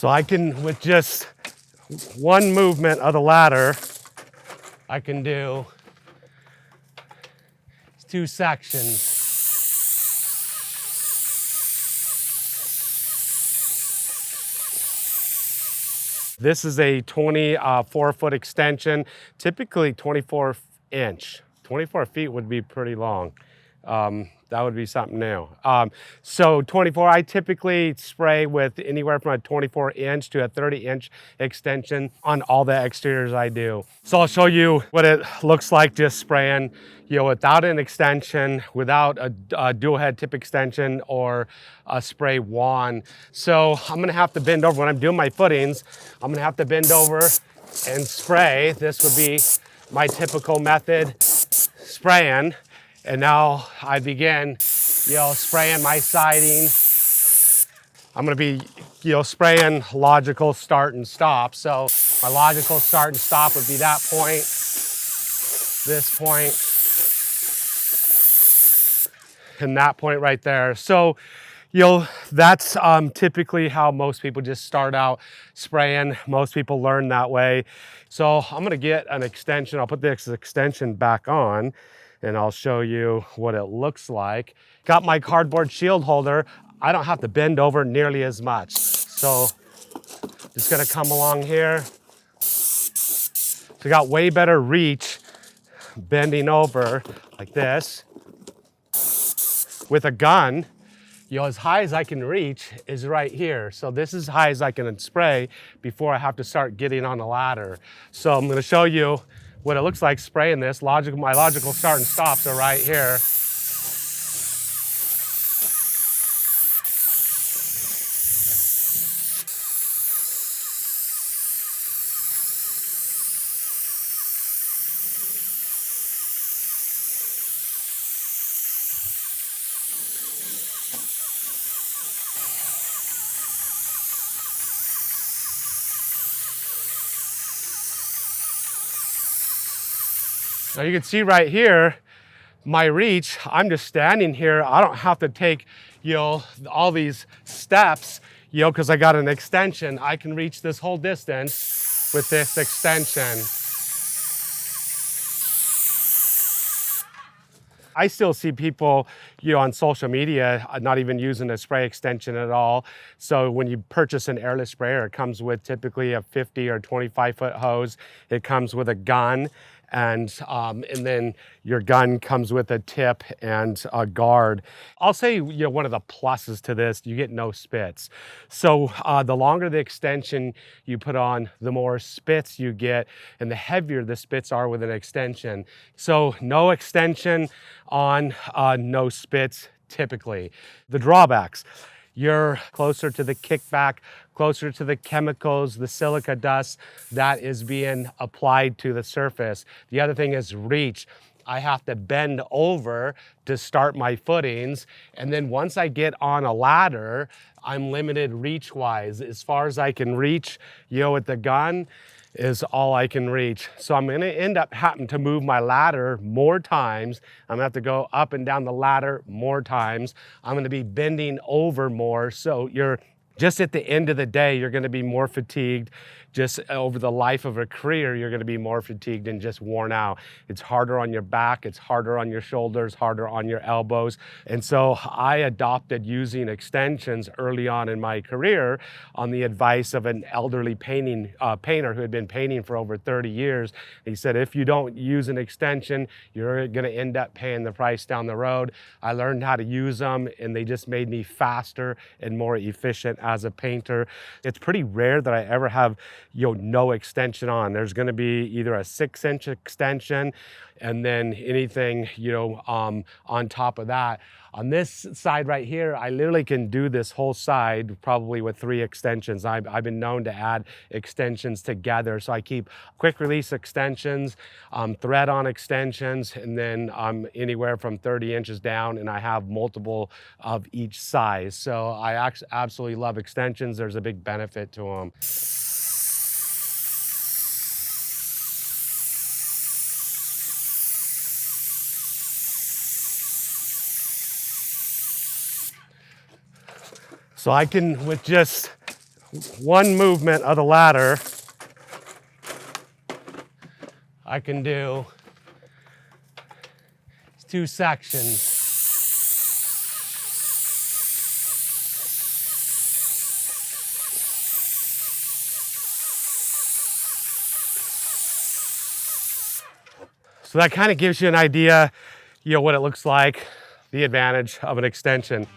So I can, with just one movement of the ladder, I can do 2 sections. This is a 24-foot extension, typically 24 inch. 24 feet would be pretty long. That would be something new. So 24, I typically spray with anywhere from a 24 inch to a 30 inch extension on all the exteriors I do. So I'll show you what it looks like just spraying, without an extension, without a dual head tip extension or a spray wand. So I'm gonna have to bend over when I'm doing my footings. I'm gonna have to bend over and spray. This would be my typical method, spraying. And now I begin, spraying my siding. I'm gonna be, spraying logical start and stop. So my logical start and stop would be that point, this point, and that point right there. So, that's typically how most people just start out spraying. Most people learn that way. So I'm gonna get an extension. I'll put this extension back on and I'll show you what it looks like. Got my cardboard shield holder. I don't have to bend over nearly as much. So just gonna come along here. So got way better reach bending over like this. With a gun, as high as I can reach is right here. So this is as high as I can spray before I have to start getting on the ladder. So I'm gonna show you what it looks like spraying this. My logical start and stops are right here. Now you can see right here, my reach, I'm just standing here. I don't have to take, all these steps, because I got an extension. I can reach this whole distance with this extension. I still see people, on social media, not even using a spray extension at all. So when you purchase an airless sprayer, it comes with typically a 50 or 25-foot hose. It comes with a gun, and then your gun comes with a tip and a guard. I'll say, one of the pluses to this, you get no spits. So the longer the extension you put on, the more spits you get, and the heavier the spits are with an extension. So no extension on, no spits typically. The drawbacks: you're closer to the kickback, closer to the chemicals, the silica dust that is being applied to the surface. The other thing is reach. I have to bend over to start my footings. And then once I get on a ladder, I'm limited reach-wise. As far as I can reach, with the gun is all I can reach. So I'm gonna end up having to move my ladder more times. I'm gonna have to go up and down the ladder more times. I'm gonna be bending over more. So you're just at the end of the day, you're gonna be more fatigued. Just over the life of a career, you're gonna be more fatigued and just worn out. It's harder on your back, it's harder on your shoulders, harder on your elbows. And so I adopted using extensions early on in my career on the advice of an elderly painter who had been painting for over 30 years. He said, if you don't use an extension, you're gonna end up paying the price down the road. I learned how to use them, and they just made me faster and more efficient as a painter. It's pretty rare that I ever have no extension on. There's gonna be either a 6-inch extension and then anything, on top of that. On this side right here, I literally can do this whole side probably with 3 extensions. I've been known to add extensions together. So I keep quick release extensions, thread on extensions, and then anywhere from 30 inches down, and I have multiple of each size. So I absolutely love extensions. There's a big benefit to them. So I can, with just one movement of the ladder, I can do 2 sections. So that kind of gives you an idea, what it looks like, the advantage of an extension.